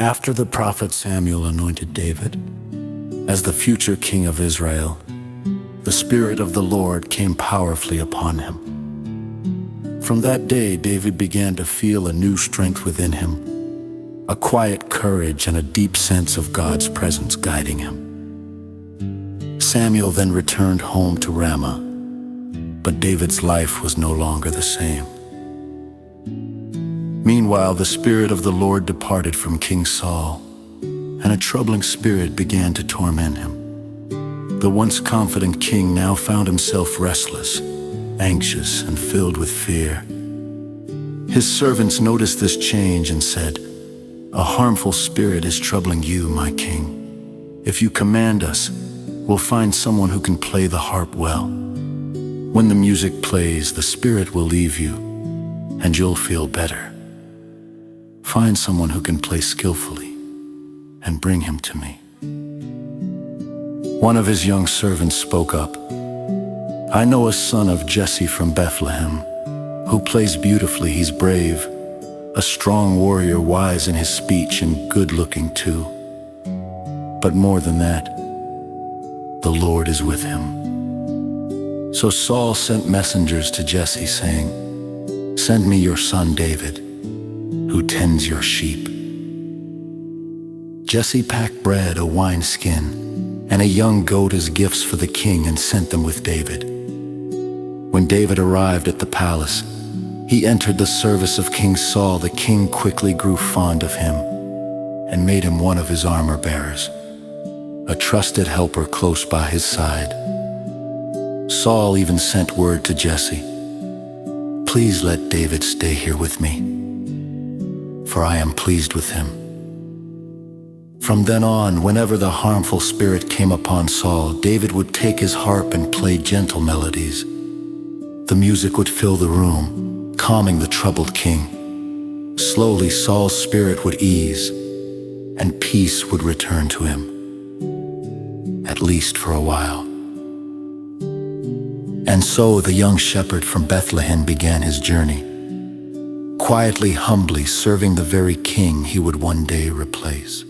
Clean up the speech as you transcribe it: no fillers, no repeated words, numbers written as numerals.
After the prophet Samuel anointed David as the future king of Israel, the Spirit of the Lord came powerfully upon him. From that day, David began to feel a new strength within him, a quiet courage and a deep sense of God's presence guiding him. Samuel then returned home to Ramah, but David's life was no longer the same. Meanwhile, the Spirit of the Lord departed from King Saul, and a troubling spirit began to torment him. The once confident king now found himself restless, anxious, and filled with fear. His servants noticed this change and said, "A harmful spirit is troubling you, my king. If you command us, we'll find someone who can play the harp well. When the music plays, the spirit will leave you, and you'll feel better. Find someone who can play skillfully, and bring him to me." One of his young servants spoke up, "I know a son of Jesse from Bethlehem, who plays beautifully. He's brave, a strong warrior, wise in his speech, and good-looking too. But more than that, the Lord is with him." So Saul sent messengers to Jesse, saying, "Send me your son David, who tends your sheep." Jesse packed bread, a wineskin, and a young goat as gifts for the king and sent them with David. When David arrived at the palace, he entered the service of King Saul. The king quickly grew fond of him and made him one of his armor bearers, a trusted helper close by his side. Saul even sent word to Jesse, "Please let David stay here with me, for I am pleased with him." From then on, whenever the harmful spirit came upon Saul, David would take his harp and play gentle melodies. The music would fill the room, calming the troubled king. Slowly, Saul's spirit would ease, and peace would return to him, at least for a while. And so the young shepherd from Bethlehem began his journey, quietly, humbly serving the very king he would one day replace.